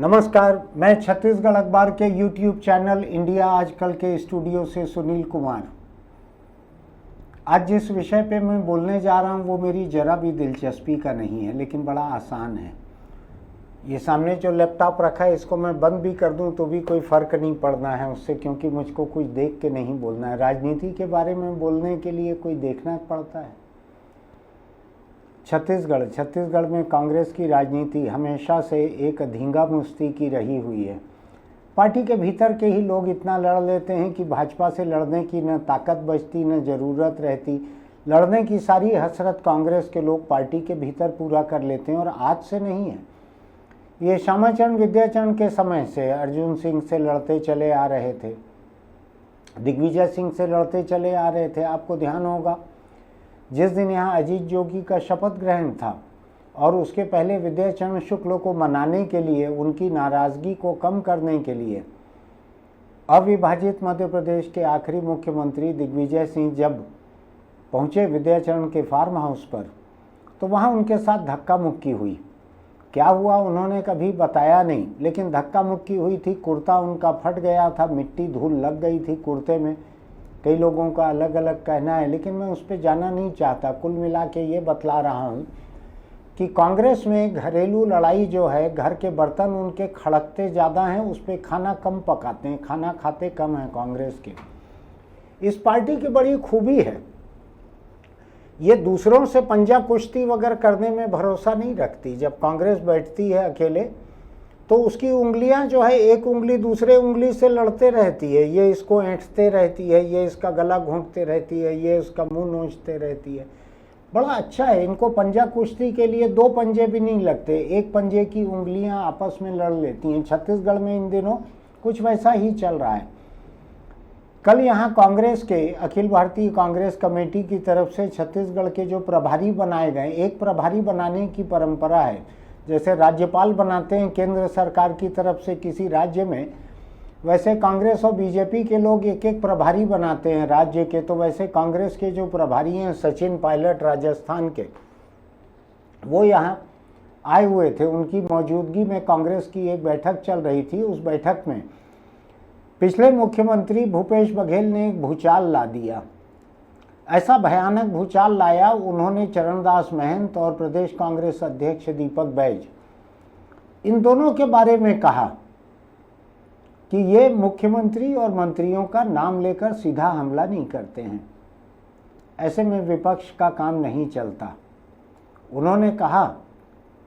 नमस्कार, मैं छत्तीसगढ़ अखबार के यूट्यूब चैनल इंडिया आजकल के स्टूडियो से सुनील कुमार। आज जिस विषय पे मैं बोलने जा रहा हूँ वो मेरी ज़रा भी दिलचस्पी का नहीं है, लेकिन बड़ा आसान है। ये सामने जो लैपटॉप रखा है इसको मैं बंद भी कर दूँ तो भी कोई फ़र्क नहीं पड़ना है उससे, क्योंकि मुझको कुछ देख के नहीं बोलना है। राजनीति के बारे में बोलने के लिए कोई देखना पड़ता है। छत्तीसगढ़ में कांग्रेस की राजनीति हमेशा से एक धींगा-मुश्ती की रही हुई है। पार्टी के भीतर के ही लोग इतना लड़ लेते हैं कि भाजपा से लड़ने की न ताकत बचती न ज़रूरत रहती। लड़ने की सारी हसरत कांग्रेस के लोग पार्टी के भीतर पूरा कर लेते हैं, और आज से नहीं है। ये श्यामाचरण विद्याचरण के समय से अर्जुन सिंह से लड़ते चले आ रहे थे, दिग्विजय सिंह से लड़ते चले आ रहे थे। आपको ध्यान होगा जिस दिन यहाँ अजीत जोगी का शपथ ग्रहण था और उसके पहले विद्याचरण शुक्ल को मनाने के लिए, उनकी नाराज़गी को कम करने के लिए, अविभाजित मध्य प्रदेश के आखिरी मुख्यमंत्री दिग्विजय सिंह जब पहुँचे विद्याचरण के फार्म हाउस पर, तो वहाँ उनके साथ धक्का मुक्की हुई। क्या हुआ उन्होंने कभी बताया नहीं, लेकिन धक्का मुक्की हुई थी। कुर्ता उनका फट गया था, मिट्टी धूल लग गई थी कुर्ते में। कई लोगों का अलग अलग कहना है, लेकिन मैं उस पर जाना नहीं चाहता। कुल मिला के ये बतला रहा हूँ कि कांग्रेस में घरेलू लड़ाई जो है, घर के बर्तन उनके खड़कते ज़्यादा हैं, उस पर खाना कम पकाते हैं, खाना खाते कम हैं कांग्रेस के। इस पार्टी की बड़ी खूबी है, ये दूसरों से पंजा कुश्ती वगैरह करने में भरोसा नहीं रखती। जब कांग्रेस बैठती है अकेले तो उसकी उंगलियां जो है, एक उंगली दूसरे उंगली से लड़ते रहती है। ये इसको ऐंठते रहती है, ये इसका गला घोंटते रहती है, ये उसका मुंह नोचते रहती है। बड़ा अच्छा है। इनको पंजा कुश्ती के लिए दो पंजे भी नहीं लगते, एक पंजे की उंगलियां आपस में लड़ लेती हैं। छत्तीसगढ़ में इन दिनों कुछ वैसा ही चल रहा है। कल यहाँ कांग्रेस के अखिल भारतीय कांग्रेस कमेटी की तरफ से छत्तीसगढ़ के जो प्रभारी बनाए गए, एक प्रभारी बनाने की परंपरा है। जैसे राज्यपाल बनाते हैं केंद्र सरकार की तरफ से किसी राज्य में, वैसे कांग्रेस और बीजेपी के लोग एक एक प्रभारी बनाते हैं राज्य के। तो वैसे कांग्रेस के जो प्रभारी हैं सचिन पायलट राजस्थान के, वो यहाँ आए हुए थे। उनकी मौजूदगी में कांग्रेस की एक बैठक चल रही थी। उस बैठक में पिछले मुख्यमंत्री भूपेश बघेल ने एक भूचाल ला दिया। ऐसा भयानक भूचाल लाया उन्होंने चरणदास महंत और प्रदेश कांग्रेस अध्यक्ष दीपक बैज, इन दोनों के बारे में कहा कि ये मुख्यमंत्री और मंत्रियों का नाम लेकर सीधा हमला नहीं करते हैं, ऐसे में विपक्ष का काम नहीं चलता। उन्होंने कहा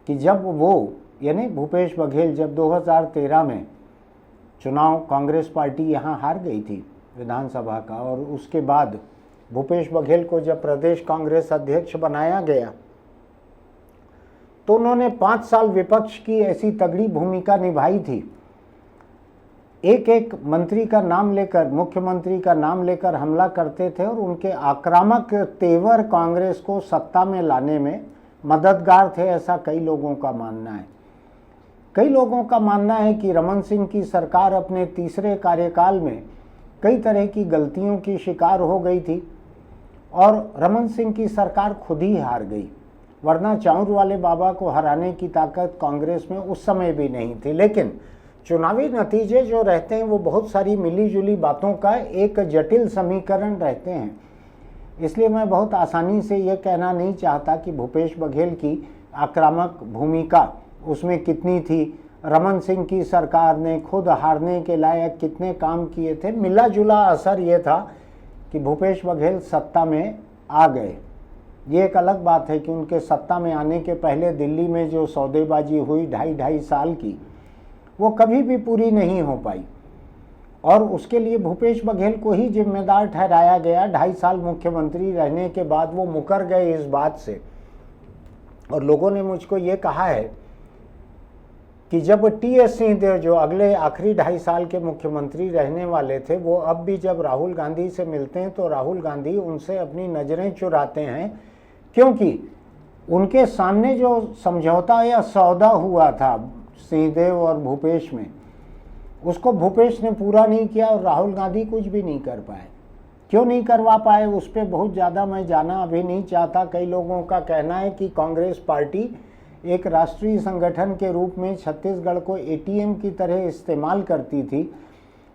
कि जब वो यानी भूपेश बघेल जब 2013 में चुनाव कांग्रेस पार्टी यहाँ हार गई थी विधानसभा का, और उसके बाद भूपेश बघेल को जब प्रदेश कांग्रेस अध्यक्ष बनाया गया तो उन्होंने 5 साल विपक्ष की ऐसी तगड़ी भूमिका निभाई थी। एक एक मंत्री का नाम लेकर, मुख्यमंत्री का नाम लेकर हमला करते थे, और उनके आक्रामक तेवर कांग्रेस को सत्ता में लाने में मददगार थे, ऐसा कई लोगों का मानना है। कई लोगों का मानना है कि रमन सिंह की सरकार अपने तीसरे कार्यकाल में कई तरह की गलतियों की शिकार हो गई थी, और रमन सिंह की सरकार खुद ही हार गई। वरना चाउर वाले बाबा को हराने की ताकत कांग्रेस में उस समय भी नहीं थी। लेकिन चुनावी नतीजे जो रहते हैं वो बहुत सारी मिली जुली बातों का एक जटिल समीकरण रहते हैं। इसलिए मैं बहुत आसानी से ये कहना नहीं चाहता कि भूपेश बघेल की आक्रामक भूमिका उसमें कितनी थी, रमन सिंह की सरकार ने खुद हारने के लायक कितने काम किए थे। मिला जुला असर ये था कि भूपेश बघेल सत्ता में आ गए। ये एक अलग बात है कि उनके सत्ता में आने के पहले दिल्ली में जो सौदेबाजी हुई 2.5 साल की, वो कभी भी पूरी नहीं हो पाई, और उसके लिए भूपेश बघेल को ही जिम्मेदार ठहराया गया। 2.5 साल मुख्यमंत्री रहने के बाद वो मुकर गए इस बात से। और लोगों ने मुझको ये कहा है कि जब टी.एस. सिंहदेव जो अगले आखिरी 2.5 साल के मुख्यमंत्री रहने वाले थे, वो अब भी जब राहुल गांधी से मिलते हैं तो राहुल गांधी उनसे अपनी नज़रें चुराते हैं, क्योंकि उनके सामने जो समझौता या सौदा हुआ था सिंहदेव और भूपेश में, उसको भूपेश ने पूरा नहीं किया और राहुल गांधी कुछ भी नहीं कर पाए। क्यों नहीं करवा पाए उस पर बहुत ज़्यादा मैं जाना अभी नहीं चाहता। कई लोगों का कहना है कि कांग्रेस पार्टी एक राष्ट्रीय संगठन के रूप में छत्तीसगढ़ को एटीएम की तरह इस्तेमाल करती थी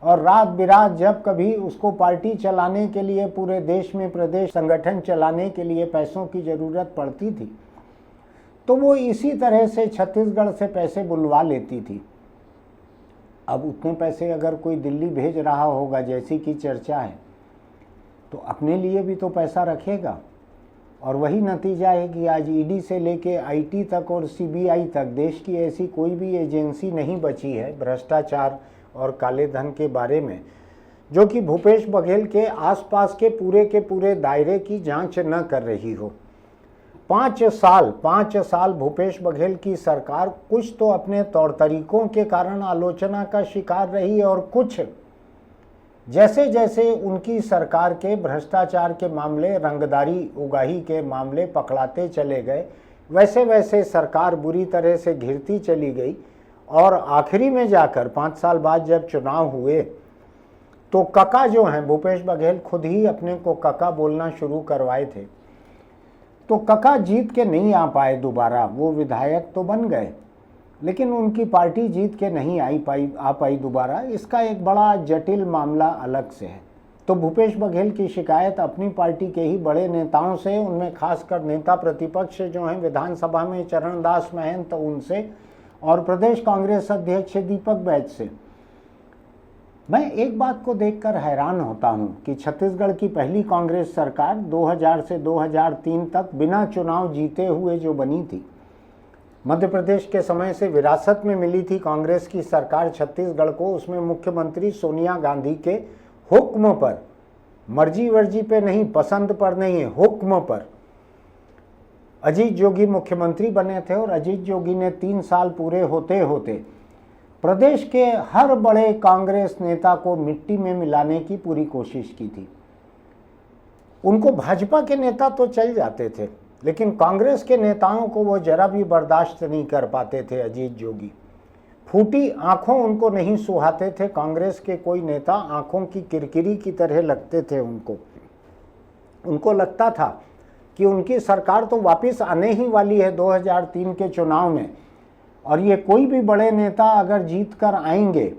और रात बिरात जब कभी उसको पार्टी चलाने के लिए, पूरे देश में प्रदेश संगठन चलाने के लिए पैसों की ज़रूरत पड़ती थी तो वो इसी तरह से छत्तीसगढ़ से पैसे बुलवा लेती थी। अब उतने पैसे अगर कोई दिल्ली भेज रहा होगा जैसी की चर्चा है तो अपने लिए भी तो पैसा रखेगा, और वही नतीजा है कि आज ईडी से लेके आईटी तक और सीबीआई तक देश की ऐसी कोई भी एजेंसी नहीं बची है भ्रष्टाचार और काले धन के बारे में जो कि भूपेश बघेल के आसपास के पूरे दायरे की जांच न कर रही हो। 5 साल भूपेश बघेल की सरकार कुछ तो अपने तौर तरीकों के कारण आलोचना का शिकार रही और कुछ जैसे जैसे उनकी सरकार के भ्रष्टाचार के मामले, रंगदारी उगाही के मामले पकड़ाते चले गए, वैसे वैसे सरकार बुरी तरह से घिरती चली गई और आखिरी में जाकर 5 साल बाद जब चुनाव हुए तो कका जो हैं, भूपेश बघेल खुद ही अपने को कका बोलना शुरू करवाए थे, तो कका जीत के नहीं आ पाए दोबारा। वो विधायक तो बन गए लेकिन उनकी पार्टी जीत के नहीं आ पाई दोबारा। इसका एक बड़ा जटिल मामला अलग से है। तो भूपेश बघेल की शिकायत अपनी पार्टी के ही बड़े नेताओं से, उनमें खासकर नेता प्रतिपक्ष जो हैं विधानसभा में चरणदास महंत उनसे और प्रदेश कांग्रेस अध्यक्ष दीपक बैज से। मैं एक बात को देखकर हैरान होता हूं कि छत्तीसगढ़ की पहली कांग्रेस सरकार 2000 से 2003 तक बिना चुनाव जीते हुए जो बनी थी, मध्य प्रदेश के समय से विरासत में मिली थी कांग्रेस की सरकार छत्तीसगढ़ को। उसमें मुख्यमंत्री सोनिया गांधी के हुक्म पर, मर्जी वर्जी पे नहीं, पसंद पर नहीं है, हुक्म पर अजीत जोगी मुख्यमंत्री बने थे और अजीत जोगी ने 3 साल पूरे होते होते प्रदेश के हर बड़े कांग्रेस नेता को मिट्टी में मिलाने की पूरी कोशिश की थी। उनको भाजपा के नेता तो चल जाते थे लेकिन कांग्रेस के नेताओं को वो जरा भी बर्दाश्त नहीं कर पाते थे। अजीत जोगी फूटी आंखों उनको नहीं सुहाते थे। कांग्रेस के कोई नेता आंखों की किरकिरी की तरह लगते थे उनको लगता था कि उनकी सरकार तो वापस आने ही वाली है 2003 के चुनाव में, और ये कोई भी बड़े नेता अगर जीत कर आएंगे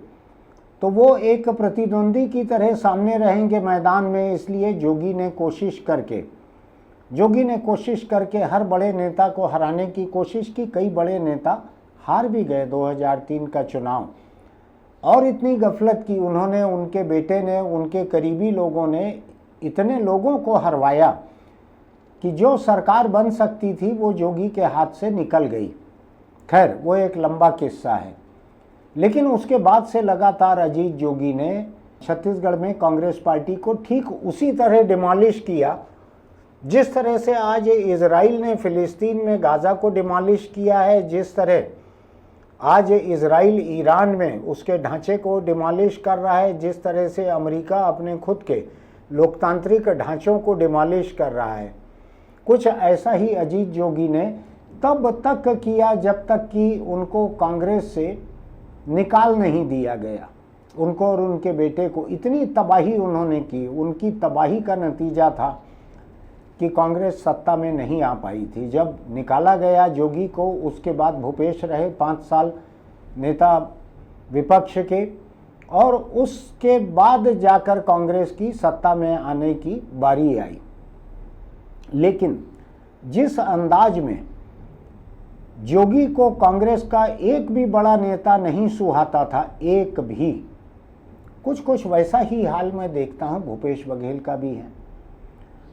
तो वो एक प्रतिद्वंदी की तरह सामने रहेंगे मैदान में। इसलिए जोगी ने कोशिश करके हर बड़े नेता को हराने की कोशिश की। कई बड़े नेता हार भी गए 2003 का चुनाव, और इतनी गफलत की उन्होंने, उनके बेटे ने, उनके करीबी लोगों ने इतने लोगों को हरवाया कि जो सरकार बन सकती थी वो जोगी के हाथ से निकल गई। खैर वो एक लंबा किस्सा है। लेकिन उसके बाद से लगातार अजीत जोगी ने छत्तीसगढ़ में कांग्रेस पार्टी को ठीक उसी तरह डिमोलिश किया जिस तरह से आज इजराइल ने फिलिस्तीन में गाज़ा को डिमोलिश किया है, जिस तरह आज इजराइल ईरान में उसके ढांचे को डिमोलिश कर रहा है, जिस तरह से अमेरिका अपने खुद के लोकतांत्रिक ढांचों को डिमोलिश कर रहा है। कुछ ऐसा ही अजीत जोगी ने तब तक किया जब तक कि उनको कांग्रेस से निकाल नहीं दिया गया। उनको और उनके बेटे को इतनी तबाही उन्होंने की। उनकी तबाही का नतीजा था कि कांग्रेस सत्ता में नहीं आ पाई थी। जब निकाला गया जोगी को, उसके बाद भूपेश रहे 5 साल नेता विपक्ष के, और उसके बाद जाकर कांग्रेस की सत्ता में आने की बारी आई। लेकिन जिस अंदाज में जोगी को कांग्रेस का एक भी बड़ा नेता नहीं सुहाता था, एक भी, कुछ वैसा ही हाल मैं देखता हूं भूपेश बघेल का भी है।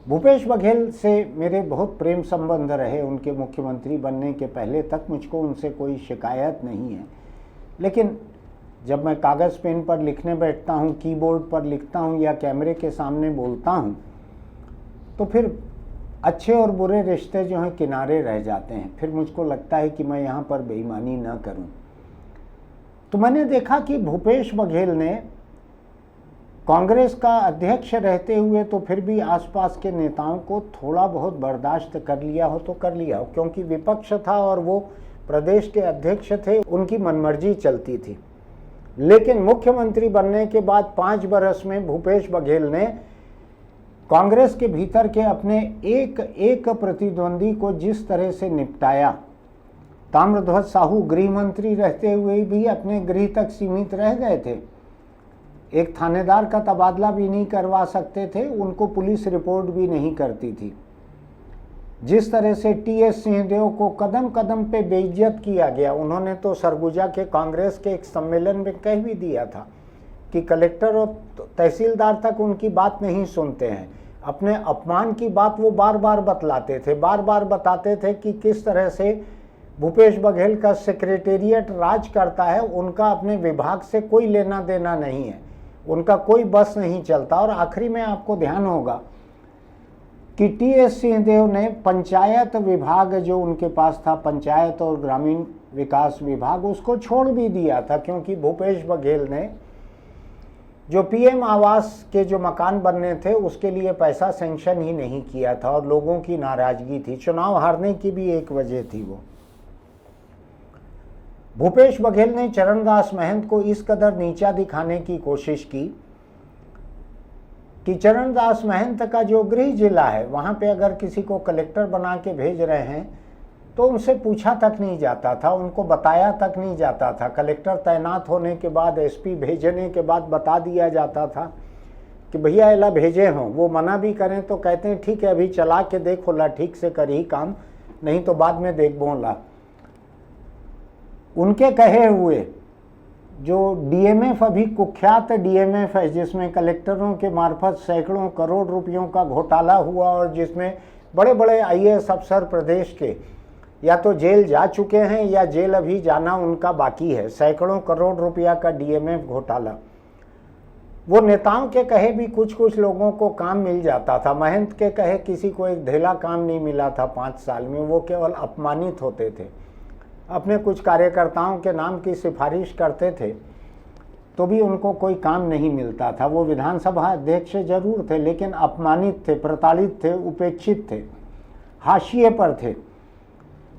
भूपेश बघेल से मेरे बहुत प्रेम संबंध रहे। उनके मुख्यमंत्री बनने के पहले तक मुझको उनसे कोई शिकायत नहीं है। लेकिन जब मैं कागज़ पेन पर लिखने बैठता हूँ, कीबोर्ड पर लिखता हूँ या कैमरे के सामने बोलता हूँ, तो फिर अच्छे और बुरे रिश्ते जो हैं किनारे रह जाते हैं। फिर मुझको लगता है कि मैं यहाँ पर बेईमानी न करूँ। तो मैंने देखा कि भूपेश बघेल ने कांग्रेस का अध्यक्ष रहते हुए तो फिर भी आसपास के नेताओं को थोड़ा बहुत बर्दाश्त कर लिया हो तो कर लिया हो, क्योंकि विपक्ष था और वो प्रदेश के अध्यक्ष थे, उनकी मनमर्जी चलती थी। लेकिन मुख्यमंत्री बनने के बाद 5 बरस में भूपेश बघेल ने कांग्रेस के भीतर के अपने एक प्रतिद्वंदी को जिस तरह से निपटाया, ताम्रध्वज साहू गृह मंत्री रहते हुए भी अपने गृह तक सीमित रह गए थे। एक थानेदार का तबादला भी नहीं करवा सकते थे, उनको पुलिस रिपोर्ट भी नहीं करती थी। जिस तरह से टीएस सिंहदेव को कदम कदम पे बेइज्जत किया गया, उन्होंने तो सरगुजा के कांग्रेस के एक सम्मेलन में कह भी दिया था कि कलेक्टर और तहसीलदार तक उनकी बात नहीं सुनते हैं। अपने अपमान की बात वो बार बार बतलाते थे, बार बार बताते थे कि किस तरह से भूपेश बघेल का सेक्रेटेरिएट राज करता है, उनका अपने विभाग से कोई लेना देना नहीं है, उनका कोई बस नहीं चलता। और आखिरी में आपको ध्यान होगा कि टीएस सिंहदेव ने पंचायत विभाग जो उनके पास था, पंचायत और ग्रामीण विकास विभाग, उसको छोड़ भी दिया था, क्योंकि भूपेश बघेल ने जो पीएम आवास के जो मकान बनने थे उसके लिए पैसा सेंक्शन ही नहीं किया था और लोगों की नाराजगी थी। चुनाव हारने की भी एक वजह थी वो। भूपेश बघेल ने चरणदास महंत को इस कदर नीचा दिखाने की कोशिश की कि चरणदास महंत का जो गृह जिला है वहां पे अगर किसी को कलेक्टर बना के भेज रहे हैं तो उनसे पूछा तक नहीं जाता था, उनको बताया तक नहीं जाता था। कलेक्टर तैनात होने के बाद, एसपी भेजने के बाद बता दिया जाता था कि भैया एला भेजे हों। वो मना भी करें तो कहते हैं ठीक है अभी चला के देखो ला, ठीक से करी काम, नहीं तो बाद में देख बोला। उनके कहे हुए जो डीएमएफ, अभी कुख्यात डीएमएफ है, जिसमें कलेक्टरों के मार्फत सैकड़ों करोड़ रुपयों का घोटाला हुआ और जिसमें बड़े बड़े आईएएस अफसर प्रदेश के या तो जेल जा चुके हैं या जेल अभी जाना उनका बाकी है। सैकड़ों करोड़ रुपया का डीएमएफ घोटाला। वो नेताओं के कहे भी कुछ कुछ लोगों को काम मिल जाता था। महंत के कहे किसी को एक ढेला काम नहीं मिला था 5 साल में। वो केवल अपमानित होते थे, अपने कुछ कार्यकर्ताओं के नाम की सिफारिश करते थे तो भी उनको कोई काम नहीं मिलता था। वो विधानसभा अध्यक्ष जरूर थे लेकिन अपमानित थे, प्रताड़ित थे, उपेक्षित थे, हाशिए पर थे।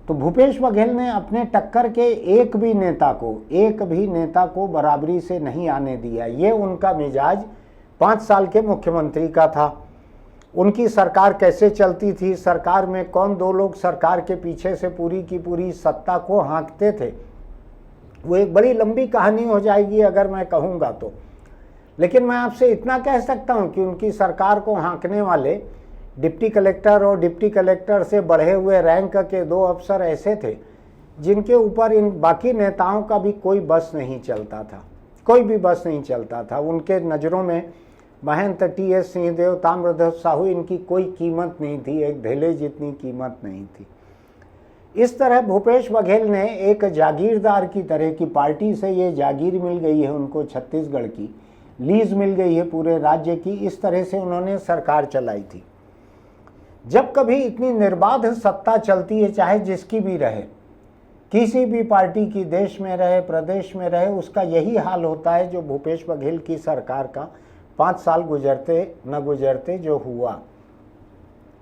तो भूपेश बघेल ने अपने टक्कर के एक भी नेता को बराबरी से नहीं आने दिया। ये उनका मिजाज 5 साल के मुख्यमंत्री का था। उनकी सरकार कैसे चलती थी, सरकार में कौन 2 लोग सरकार के पीछे से पूरी की पूरी सत्ता को हाँकते थे, वो एक बड़ी लंबी कहानी हो जाएगी अगर मैं कहूँगा तो। लेकिन मैं आपसे इतना कह सकता हूँ कि उनकी सरकार को हाँकने वाले डिप्टी कलेक्टर और डिप्टी कलेक्टर से बढ़े हुए रैंक के 2 अफसर ऐसे थे जिनके ऊपर इन बाकी नेताओं का भी कोई बस नहीं चलता था, कोई भी बस नहीं चलता था। उनके नज़रों में महंत, टीएस सिंहदेव, ताम्रध्वज साहू, इनकी कोई कीमत नहीं थी, एक ढेले जितनी कीमत नहीं थी। इस तरह भूपेश बघेल ने एक जागीरदार की तरह की, पार्टी से ये जागीर मिल गई है उनको, छत्तीसगढ़ की लीज मिल गई है पूरे राज्य की, इस तरह से उन्होंने सरकार चलाई थी। जब कभी इतनी निर्बाध सत्ता चलती है, चाहे जिसकी भी रहे, किसी भी पार्टी की, देश में रहे, प्रदेश में रहे, उसका यही हाल होता है जो भूपेश बघेल की सरकार का 5 साल गुजरते न गुजरते जो हुआ।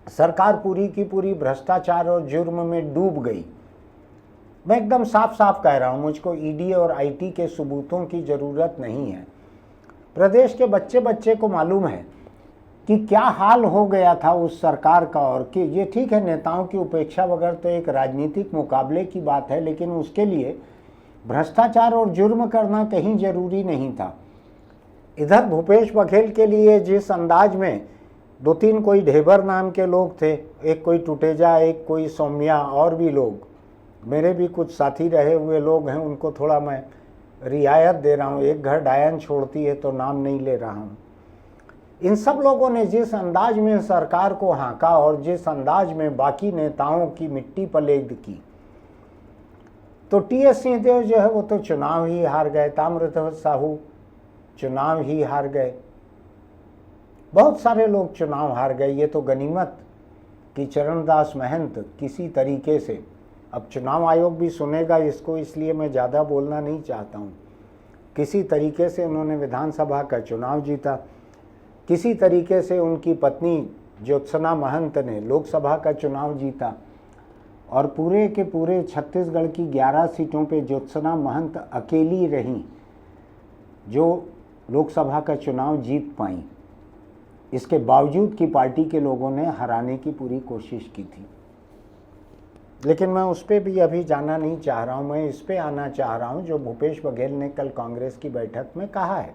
सरकार पूरी की पूरी भ्रष्टाचार और जुर्म में डूब गई। मैं एकदम साफ साफ कह रहा हूँ, मुझको ईडी और आईटी के सबूतों की ज़रूरत नहीं है। प्रदेश के बच्चे बच्चे को मालूम है कि क्या हाल हो गया था उस सरकार का। और कि ये ठीक है, नेताओं की उपेक्षा बगैर तो एक राजनीतिक मुकाबले की बात है, लेकिन उसके लिए भ्रष्टाचार और जुर्म करना कहीं ज़रूरी नहीं था। इधर भूपेश बघेल के लिए जिस अंदाज में 2-3 कोई ढेबर नाम के लोग थे, एक कोई टुटेजा, एक कोई सौम्या, और भी लोग, मेरे भी कुछ साथी रहे हुए लोग हैं, उनको थोड़ा मैं रियायत दे रहा हूँ। एक घर डायन छोड़ती है तो नाम नहीं ले रहा हूँ। इन सब लोगों ने जिस अंदाज में सरकार को हाँका और जिस अंदाज में बाकी नेताओं की मिट्टी पलेद की, तो टीएस सिंहदेव जो है वो तो चुनाव ही हार गए, ताम्रध्वज साहू चुनाव ही हार गए, बहुत सारे लोग चुनाव हार गए। ये तो गनीमत कि चरणदास महंत किसी तरीके से, अब चुनाव आयोग भी सुनेगा इसको, इसलिए मैं ज़्यादा बोलना नहीं चाहता हूँ, किसी तरीके से उन्होंने विधानसभा का चुनाव जीता। किसी तरीके से उनकी पत्नी ज्योत्सना महंत ने लोकसभा का चुनाव जीता और पूरे के पूरे छत्तीसगढ़ की 11 सीटों पे ज्योत्सना महंत अकेली रहीं जो लोकसभा का चुनाव जीत पाई। इसके बावजूद कि पार्टी के लोगों ने हराने की पूरी कोशिश की थी। लेकिन मैं उस पर भी अभी जाना नहीं चाह रहा हूँ। मैं इस पे आना चाह रहा हूँ जो भूपेश बघेल ने कल कांग्रेस की बैठक में कहा है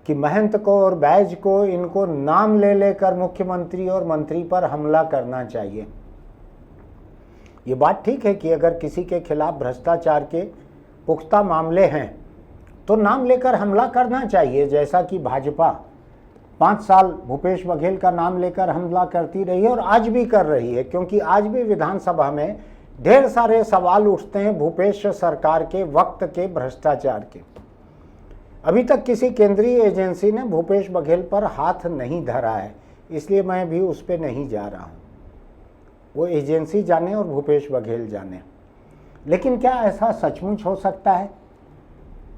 कि महंत को और बैज को इनको नाम ले लेकर मुख्यमंत्री और मंत्री पर हमला करना चाहिए। ये बात ठीक है कि अगर किसी के खिलाफ भ्रष्टाचार के पुख्ता मामले हैं तो नाम लेकर हमला करना चाहिए, जैसा कि भाजपा 5 साल भूपेश बघेल का नाम लेकर हमला करती रही है और आज भी कर रही है, क्योंकि आज भी विधानसभा में ढेर सारे सवाल उठते हैं भूपेश सरकार के वक्त के भ्रष्टाचार के। अभी तक किसी केंद्रीय एजेंसी ने भूपेश बघेल पर हाथ नहीं धरा है, इसलिए मैं भी उस पर नहीं जा रहा हूँ। वो एजेंसी जाने और भूपेश बघेल जाने। लेकिन क्या ऐसा सचमुच हो सकता है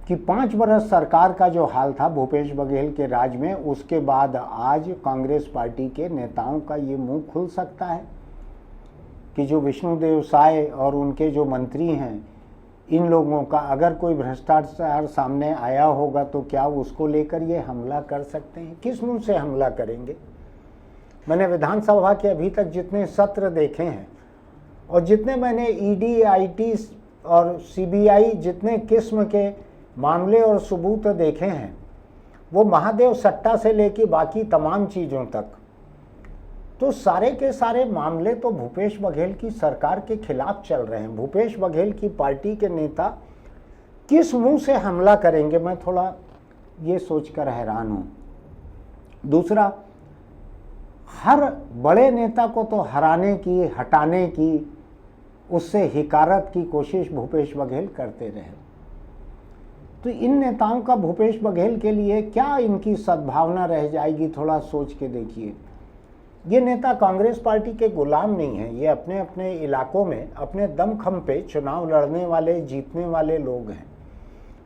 कि 5 बरस सरकार का जो हाल था भूपेश बघेल के राज में, उसके बाद आज कांग्रेस पार्टी के नेताओं का ये मुंह खुल सकता है कि जो विष्णुदेव साय और उनके जो मंत्री हैं, इन लोगों का अगर कोई भ्रष्टाचार सामने आया होगा तो क्या उसको लेकर ये हमला कर सकते हैं? किस मुंह से हमला करेंगे? मैंने विधानसभा के अभी तक जितने सत्र देखे हैं और जितने मैंने ईडी, आईटी और सीबीआई जितने किस्म के मामले और सबूत देखे हैं, वो महादेव सट्टा से लेकर बाकी तमाम चीज़ों तक, तो सारे के सारे मामले तो भूपेश बघेल की सरकार के खिलाफ चल रहे हैं। भूपेश बघेल की पार्टी के नेता किस मुंह से हमला करेंगे, मैं थोड़ा ये सोचकर हैरान हूँ। दूसरा, हर बड़े नेता को तो हराने की, हटाने की, उससे हिकारत की कोशिश भूपेश बघेल करते रहे। तो इन नेताओं का भूपेश बघेल के लिए क्या इनकी सद्भावना रह जाएगी, थोड़ा सोच के देखिए। ये नेता कांग्रेस पार्टी के गुलाम नहीं हैं, ये अपने अपने इलाकों में अपने दमखम पे चुनाव लड़ने वाले, जीतने वाले लोग हैं।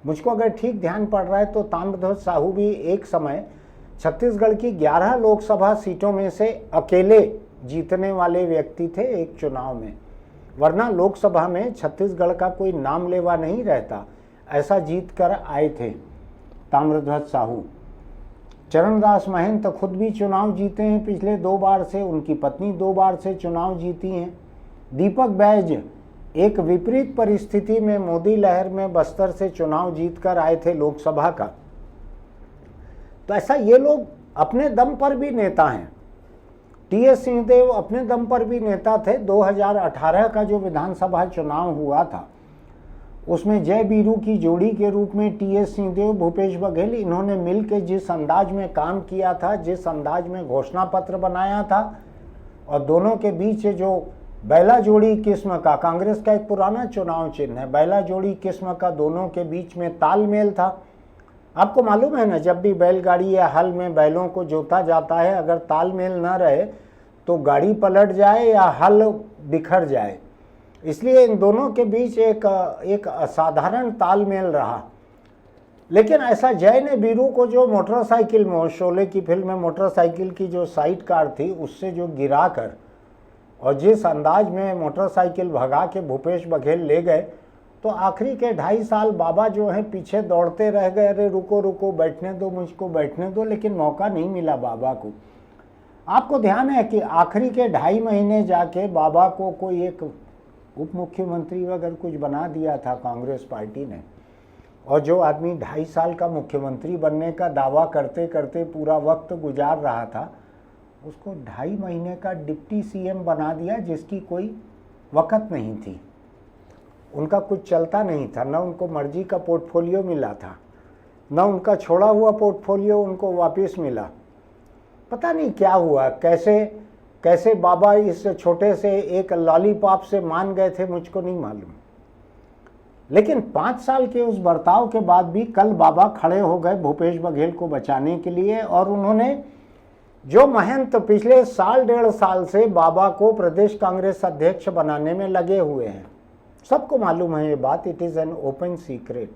मुझको अगर ठीक ध्यान पड़ रहा है तो ताम्रध्वज साहू भी एक समय छत्तीसगढ़ की 11 लोकसभा सीटों में से अकेले जीतने वाले व्यक्ति थे एक चुनाव में, वरना लोकसभा में छत्तीसगढ़ का कोई नाम लेवा नहीं रहता, ऐसा जीत कर आए थे ताम्रध्वज साहू। चरणदास महंत खुद भी चुनाव जीते हैं पिछले 2 बार से, उनकी पत्नी 2 बार से चुनाव जीती हैं। दीपक बैज एक विपरीत परिस्थिति में मोदी लहर में बस्तर से चुनाव जीत कर आए थे लोकसभा का। तो ऐसा ये लोग अपने दम पर भी नेता हैं। टीएस सिंहदेव अपने दम पर भी नेता थे। 2018 का जो विधानसभा चुनाव हुआ था उसमें जय बीरू की जोड़ी के रूप में टीएस सिंहदेव, भूपेश बघेल, इन्होंने मिलकर जिस अंदाज में काम किया था, जिस अंदाज में घोषणा पत्र बनाया था, और दोनों के बीच जो बैला जोड़ी किस्म का, कांग्रेस का एक पुराना चुनाव चिन्ह है, बैला जोड़ी किस्म का दोनों के बीच में तालमेल था। आपको मालूम है ना, जब भी बैलगाड़ी या हल में बैलों को जोता जाता है, अगर तालमेल न रहे तो गाड़ी पलट जाए या हल बिखर जाए। इसलिए इन दोनों के बीच एक असाधारण तालमेल रहा। लेकिन ऐसा जय ने बीरू को जो मोटरसाइकिल में, शोले की फिल्म में मोटरसाइकिल की जो साइड कार थी उससे जो गिरा कर और जिस अंदाज में मोटरसाइकिल भगा के भूपेश बघेल ले गए, तो आखिरी के 2.5 साल बाबा जो हैं पीछे दौड़ते रह गए, अरे रुको रुको, बैठने दो, मुझको बैठने दो, लेकिन मौका नहीं मिला बाबा को। आपको ध्यान है कि आखिरी के 2.5 महीने जाके बाबा को कोई एक उप मुख्यमंत्री अगर कुछ बना दिया था कांग्रेस पार्टी ने, और जो आदमी 2.5 साल का मुख्यमंत्री बनने का दावा करते करते पूरा वक्त गुजार रहा था, उसको 2.5 महीने का डिप्टी सीएम बना दिया, जिसकी कोई वक़्त नहीं थी, उनका कुछ चलता नहीं था, न उनको मर्जी का पोर्टफोलियो मिला था, न उनका छोड़ा हुआ पोर्टफोलियो उनको वापस मिला। पता नहीं क्या हुआ, कैसे बाबा इस छोटे से एक लॉलीपॉप से मान गए थे, मुझको नहीं मालूम। लेकिन 5 साल के उस बर्ताव के बाद भी कल बाबा खड़े हो गए भूपेश बघेल को बचाने के लिए, और उन्होंने जो महंत पिछले 1.5 साल से बाबा को प्रदेश कांग्रेस अध्यक्ष बनाने में लगे हुए हैं, सबको मालूम है ये बात, it is an open secret.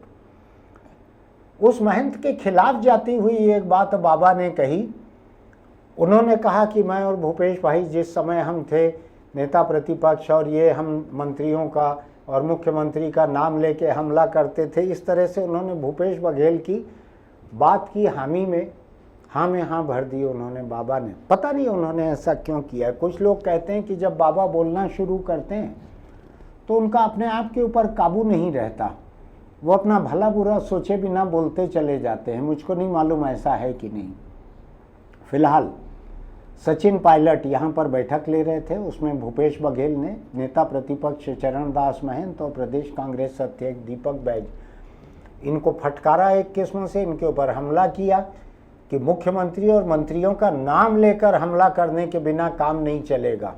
उस महंत के खिलाफ जाती हुई एक बात बाबा ने कही। उन्होंने कहा कि मैं और भूपेश भाई जिस समय हम थे नेता प्रतिपक्ष और ये हम मंत्रियों का और मुख्यमंत्री का नाम लेके हमला करते थे, इस तरह से उन्होंने भूपेश बघेल की बात की हामी में हाँ में हाँ भर दी उन्होंने बाबा ने। पता नहीं उन्होंने ऐसा क्यों किया। कुछ लोग कहते हैं कि जब बाबा बोलना शुरू करते हैं तो उनका अपने आप के ऊपर काबू नहीं रहता, वो अपना भला बुरा सोचे बिना बोलते चले जाते हैं। मुझको नहीं मालूम ऐसा है कि नहीं। फिलहाल सचिन पायलट यहाँ पर बैठक ले रहे थे, उसमें भूपेश बघेल ने नेता प्रतिपक्ष चरणदास महंत और प्रदेश कांग्रेस अध्यक्ष दीपक बैज इनको फटकारा। एक किस्म से इनके ऊपर हमला किया कि मुख्यमंत्री और मंत्रियों का नाम लेकर हमला करने के बिना काम नहीं चलेगा।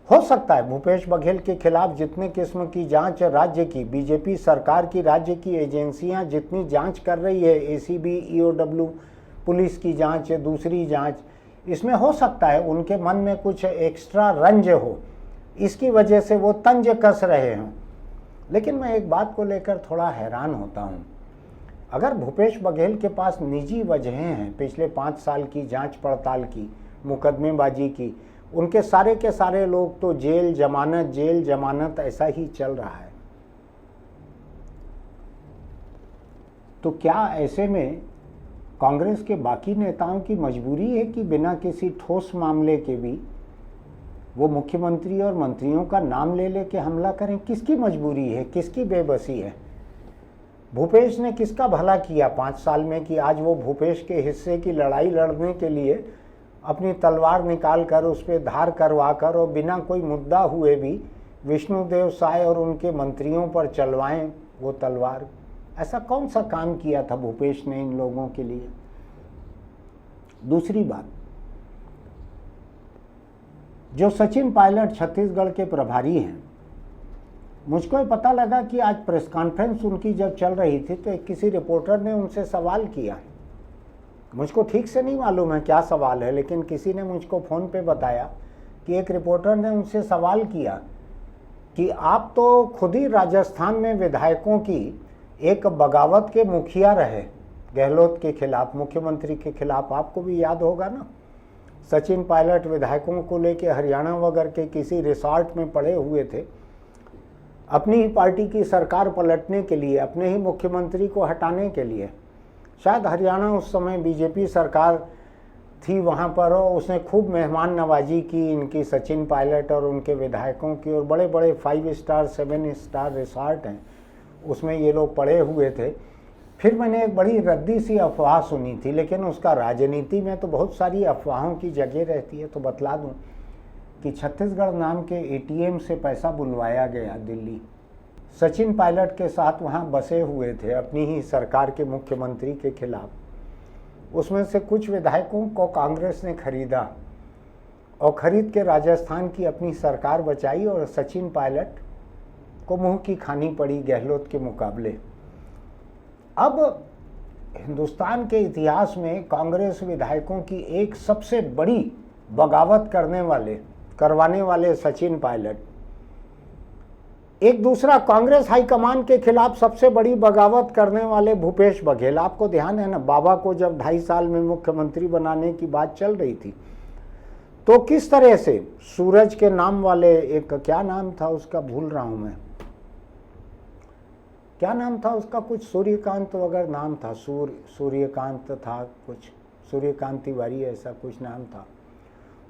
हो सकता है भूपेश बघेल के खिलाफ जितने किस्म की जांच राज्य की बीजेपी सरकार की राज्य की एजेंसियां जितनी जांच कर रही है, एसीबी, ईओडब्ल्यू, पुलिस की जांच, दूसरी जांच, इसमें हो सकता है उनके मन में कुछ एक्स्ट्रा रंज हो, इसकी वजह से वो तंज कस रहे हों। लेकिन मैं एक बात को लेकर थोड़ा हैरान होता हूँ। अगर भूपेश बघेल के पास निजी वजहें हैं पिछले 5 साल की जांच पड़ताल की, मुकदमेबाजी की, उनके सारे के सारे लोग तो जेल जमानत ऐसा ही चल रहा है, तो क्या ऐसे में कांग्रेस के बाकी नेताओं की मजबूरी है कि बिना किसी ठोस मामले के भी वो मुख्यमंत्री और मंत्रियों का नाम ले लेके हमला करें? किसकी मजबूरी है, किसकी बेबसी है? भूपेश ने किसका भला किया 5 साल में कि आज वो भूपेश के हिस्से की लड़ाई लड़ने के लिए अपनी तलवार निकाल कर उस पर धार करवा कर और बिना कोई मुद्दा हुए भी विष्णुदेव साय और उनके मंत्रियों पर चलवाएं वो तलवार? ऐसा कौन सा काम किया था भूपेश ने इन लोगों के लिए? दूसरी बात, जो सचिन पायलट छत्तीसगढ़ के प्रभारी हैं, मुझको ये पता लगा कि आज प्रेस कॉन्फ्रेंस उनकी जब चल रही थी तो किसी रिपोर्टर ने उनसे सवाल किया। मुझको ठीक से नहीं मालूम है क्या सवाल है, लेकिन किसी ने मुझको फ़ोन पे बताया कि एक रिपोर्टर ने उनसे सवाल किया कि आप तो खुद ही राजस्थान में विधायकों की एक बगावत के मुखिया रहे, गहलोत के खिलाफ, मुख्यमंत्री के खिलाफ, आपको भी याद होगा ना। सचिन पायलट विधायकों को लेके हरियाणा वगैरह के किसी रिसॉर्ट में पड़े हुए थे, अपनी ही पार्टी की सरकार पलटने के लिए, अपने ही मुख्यमंत्री को हटाने के लिए। शायद हरियाणा उस समय बीजेपी सरकार थी वहाँ पर, और उसने खूब मेहमान नवाजी की इनकी, सचिन पायलट और उनके विधायकों की, और बड़े बड़े 5 स्टार 7 स्टार रिसॉर्ट हैं, उसमें ये लोग पड़े हुए थे। फिर मैंने एक बड़ी रद्दी सी अफवाह सुनी थी, लेकिन उसका राजनीति में तो बहुत सारी अफवाहों की जगह रहती है, तो बतला दूं कि छत्तीसगढ़ नाम के एटीएम से पैसा बुलवाया गया दिल्ली। सचिन पायलट के साथ वहाँ बसे हुए थे अपनी ही सरकार के मुख्यमंत्री के खिलाफ। उसमें से कुछ विधायकों को कांग्रेस ने खरीदा और खरीद के राजस्थान की अपनी सरकार बचाई, और सचिन पायलट को मुंह की खानी पड़ी गहलोत के मुकाबले। अब हिंदुस्तान के इतिहास में कांग्रेस विधायकों की एक सबसे बड़ी बगावत करवाने वाले सचिन पायलट, एक दूसरा कांग्रेस हाईकमान के खिलाफ सबसे बड़ी बगावत करने वाले भूपेश बघेल। आपको ध्यान है ना, बाबा को जब 2.5 साल में मुख्यमंत्री बनाने की बात चल रही थी तो किस तरह से सूरज के नाम वाले, एक क्या नाम था उसका, भूल रहा हूं मैं, क्या नाम था उसका, कुछ सूर्यकांत वगैरह नाम था, सूर्यकांत था, कुछ सूर्यकांत तिवारी ऐसा कुछ नाम था।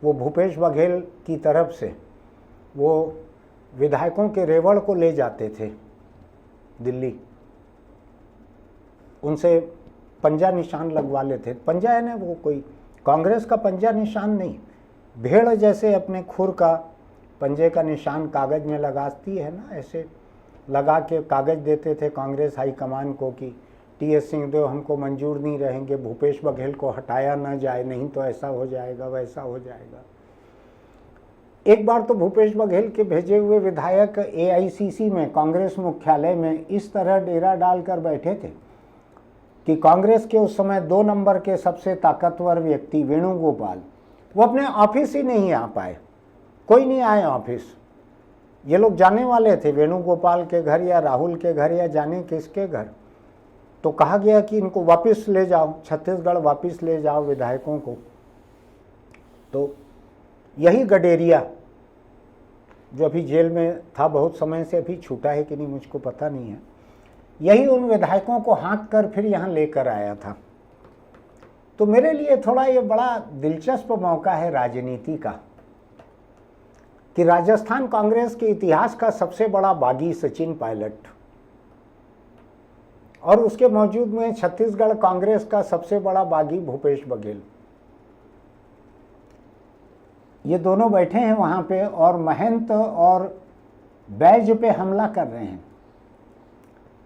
वो भूपेश बघेल की तरफ से वो विधायकों के रेवड़ को ले जाते थे दिल्ली, उनसे पंजा निशान लगवा लेते। पंजा है ना, वो कोई कांग्रेस का पंजा निशान नहीं, भेड़ जैसे अपने खुर का पंजे का निशान कागज में लगाती है ना, ऐसे लगा के कागज देते थे कांग्रेस हाईकमान को कि टीएस सिंहदेव हमको मंजूर नहीं रहेंगे, भूपेश बघेल को हटाया ना जाए, नहीं तो ऐसा हो जाएगा वैसा हो जाएगा। एक बार तो भूपेश बघेल के भेजे हुए विधायक एआईसीसी में, कांग्रेस मुख्यालय में इस तरह डेरा डालकर बैठे थे कि कांग्रेस के उस समय 2 नंबर के सबसे ताकतवर व्यक्ति वेणुगोपाल, वो अपने ऑफिस ही नहीं आ पाए, कोई नहीं आए ऑफिस। ये लोग जाने वाले थे वेणुगोपाल के घर या राहुल के घर या जाने किसके घर, तो कहा गया कि इनको वापस ले जाओ, छत्तीसगढ़ वापस ले जाओ विधायकों को। तो यही गडेरिया जो अभी जेल में था बहुत समय से, अभी छूटा है कि नहीं मुझको पता नहीं है, यही उन विधायकों को हाँक कर फिर यहाँ लेकर आया था। तो मेरे लिए थोड़ा ये बड़ा दिलचस्प मौका है राजनीति का कि राजस्थान कांग्रेस के इतिहास का सबसे बड़ा बागी सचिन पायलट और उसके मौजूद में छत्तीसगढ़ कांग्रेस का सबसे बड़ा बागी भूपेश बघेल, ये दोनों बैठे हैं वहां पे और महंत और बैज पे हमला कर रहे हैं।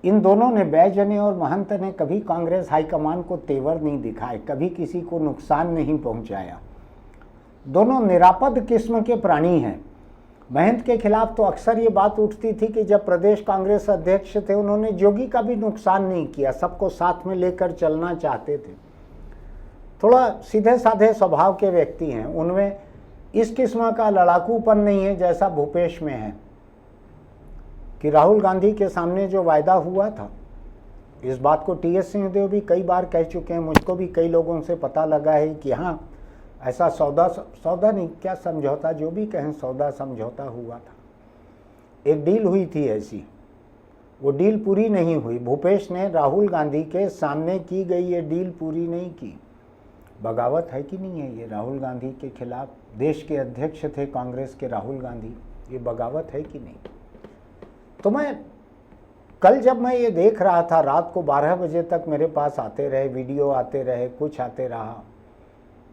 इन दोनों ने, बैज ने और महंत ने, कभी कांग्रेस हाईकमान को तेवर नहीं दिखाए, कभी किसी को नुकसान नहीं पहुंचाया। दोनों निरापद किस्म के प्राणी हैं। महंत के खिलाफ तो अक्सर ये बात उठती थी कि जब प्रदेश कांग्रेस अध्यक्ष थे उन्होंने जोगी का भी नुकसान नहीं किया, सबको साथ में लेकर चलना चाहते थे। थोड़ा सीधे साधे स्वभाव के व्यक्ति हैं, उनमें इस किस्म का लड़ाकूपन नहीं है जैसा भूपेश में है कि राहुल गांधी के सामने जो वायदा हुआ था, इस बात को टीएस सिंहदेव भी कई बार कह चुके हैं, मुझको भी कई लोगों से पता लगा है कि हाँ ऐसा सौदा नहीं, क्या समझौता, जो भी कहें, सौदा समझौता हुआ था, एक डील हुई थी ऐसी, वो डील पूरी नहीं हुई। भूपेश ने राहुल गांधी के सामने की गई ये डील पूरी नहीं की। बगावत है कि नहीं है ये राहुल गांधी के खिलाफ? देश के अध्यक्ष थे कांग्रेस के राहुल गांधी, ये बगावत है कि नहीं? तो कल जब मैं ये देख रहा था, रात को 12 बजे तक मेरे पास आते रहे, वीडियो आते रहे, कुछ आते रहा,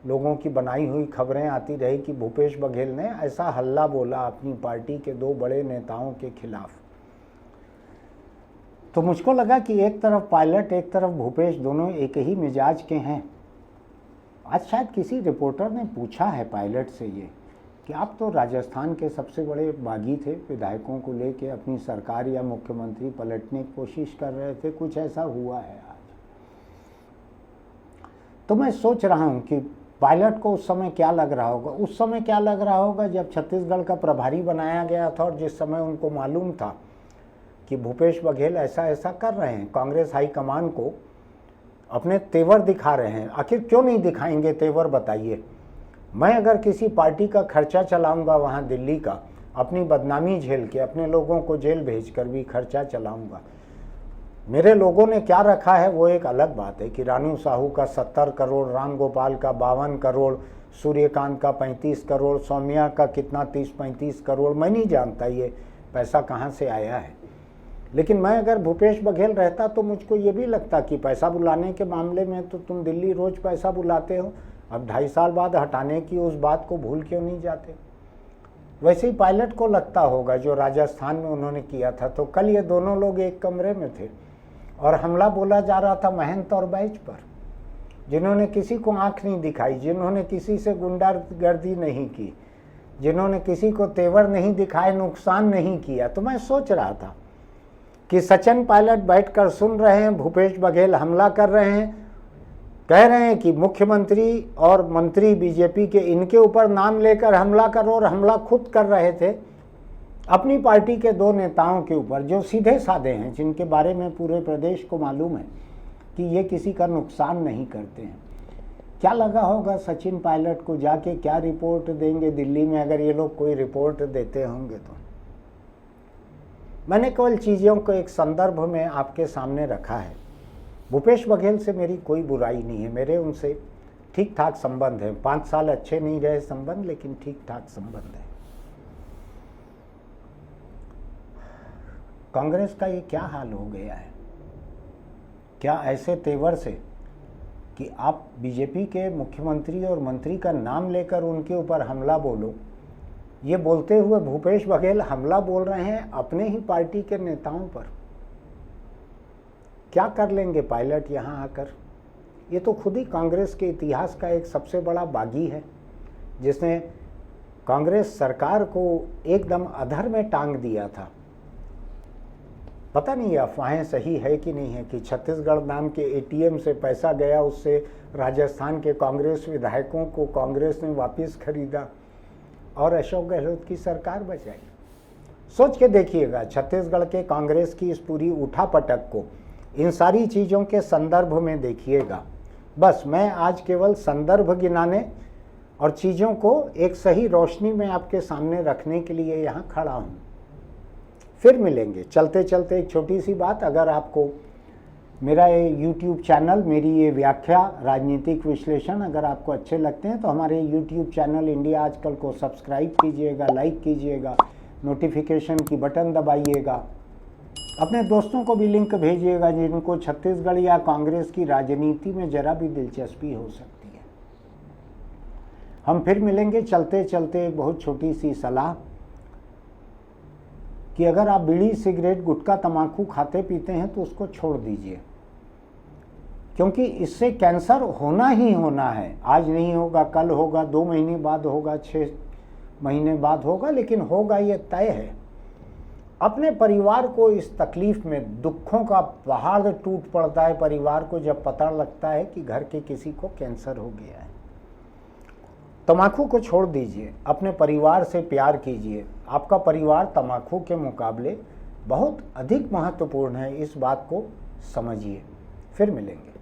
लोगों की बनाई हुई खबरें आती रही कि भूपेश बघेल ने ऐसा हल्ला बोला अपनी पार्टी के 2 बड़े नेताओं के खिलाफ। तो मुझको लगा कि एक तरफ पायलट, एक तरफ भूपेश, दोनों एक ही मिजाज के हैं। आज शायद किसी रिपोर्टर ने पूछा है पायलट से ये कि आप तो राजस्थान के सबसे बड़े बागी थे, विधायकों को लेके अपनी सरकार या मुख्यमंत्री पलटने की कोशिश कर रहे थे, कुछ ऐसा हुआ है आज? तो मैं सोच रहा हूँ कि पायलट को उस समय क्या लग रहा होगा, उस समय क्या लग रहा होगा जब छत्तीसगढ़ का प्रभारी बनाया गया था और जिस समय उनको मालूम था कि भूपेश बघेल ऐसा ऐसा कर रहे हैं, कांग्रेस हाईकमान को अपने तेवर दिखा रहे हैं। आखिर क्यों नहीं दिखाएंगे तेवर, बताइए? मैं अगर किसी पार्टी का खर्चा चलाऊंगा वहाँ दिल्ली का, अपनी बदनामी झेल के, अपने लोगों को जेल भेजकर भी खर्चा चलाऊंगा, मेरे लोगों ने क्या रखा है वो एक अलग बात है कि रानू साहू का 70 करोड़, राम गोपाल का 52 करोड़, सूर्यकांत का 35 करोड़, सौम्या का कितना 30-35 करोड़, मैं नहीं जानता ये पैसा कहाँ से आया है। लेकिन मैं अगर भूपेश बघेल रहता तो मुझको ये भी लगता कि पैसा बुलाने के मामले में तो तुम दिल्ली रोज पैसा बुलाते हो, अब 2.5 साल बाद हटाने की उस बात को भूल क्यों नहीं जाते? वैसे ही पायलट को लगता होगा जो राजस्थान में उन्होंने किया था। तो कल ये दोनों लोग एक कमरे में थे और हमला बोला जा रहा था महंत और बैज पर, जिन्होंने किसी को आंख नहीं दिखाई, जिन्होंने किसी से गुंडागर्दी नहीं की, जिन्होंने किसी को तेवर नहीं दिखाए, नुकसान नहीं किया। तो मैं सोच रहा था कि सचिन पायलट बैठकर सुन रहे हैं, भूपेश बघेल हमला कर रहे हैं, कह रहे हैं कि मुख्यमंत्री और मंत्री बीजेपी के इनके ऊपर नाम लेकर हमला करो, और हमला खुद कर रहे थे अपनी पार्टी के 2 नेताओं के ऊपर जो सीधे साधे हैं, जिनके बारे में पूरे प्रदेश को मालूम है कि ये किसी का नुकसान नहीं करते हैं। क्या लगा होगा सचिन पायलट को, जाके क्या रिपोर्ट देंगे दिल्ली में, अगर ये लोग कोई रिपोर्ट देते होंगे तो? मैंने केवल चीज़ों को एक संदर्भ में आपके सामने रखा है। भूपेश बघेल से मेरी कोई बुराई नहीं है, मेरे उनसे ठीक ठाक संबंध है। 5 साल अच्छे नहीं रहे संबंध, लेकिन ठीक ठाक संबंध है। कांग्रेस का ये क्या हाल हो गया है? क्या ऐसे तेवर से कि आप बीजेपी के मुख्यमंत्री और मंत्री का नाम लेकर उनके ऊपर हमला बोलो, ये बोलते हुए भूपेश बघेल हमला बोल रहे हैं अपने ही पार्टी के नेताओं पर? क्या कर लेंगे पायलट यहाँ आकर? ये तो खुद ही कांग्रेस के इतिहास का एक सबसे बड़ा बागी है, जिसने कांग्रेस सरकार को एकदम अधर में टांग दिया था। पता नहीं अफवाहें सही है कि नहीं है कि छत्तीसगढ़ नाम के एटीएम से पैसा गया, उससे राजस्थान के कांग्रेस विधायकों को कांग्रेस ने वापस खरीदा और अशोक गहलोत की सरकार बचाई। सोच के देखिएगा छत्तीसगढ़ के कांग्रेस की इस पूरी उठापटक को, इन सारी चीज़ों के संदर्भ में देखिएगा। बस मैं आज केवल संदर्भ गिनाने और चीज़ों को एक सही रोशनी में आपके सामने रखने के लिए यहाँ खड़ा हूँ। फिर मिलेंगे। चलते चलते एक छोटी सी बात, अगर आपको मेरा ये यूट्यूब चैनल, मेरी ये व्याख्या, राजनीतिक विश्लेषण अगर आपको अच्छे लगते हैं तो हमारे यूट्यूब चैनल इंडिया आजकल को सब्सक्राइब कीजिएगा, लाइक कीजिएगा, नोटिफिकेशन की बटन दबाइएगा, अपने दोस्तों को भी लिंक भेजिएगा जिनको छत्तीसगढ़ या कांग्रेस की राजनीति में जरा भी दिलचस्पी हो सकती है। हम फिर मिलेंगे। चलते चलते एक बहुत छोटी सी सलाह कि अगर आप बीड़ी, सिगरेट, गुटखा, तंबाकू खाते पीते हैं तो उसको छोड़ दीजिए, क्योंकि इससे कैंसर होना ही होना है। आज नहीं होगा, कल होगा, 2 महीने बाद होगा, 6 महीने बाद होगा, लेकिन होगा, ये तय है। अपने परिवार को इस तकलीफ में, दुखों का पहाड़ टूट पड़ता है परिवार को जब पता लगता है कि घर के किसी को कैंसर हो गया है। तंबाकू को छोड़ दीजिए, अपने परिवार से प्यार कीजिए। आपका परिवार तंबाकू के मुकाबले बहुत अधिक महत्वपूर्ण है, इस बात को समझिए। फिर मिलेंगे।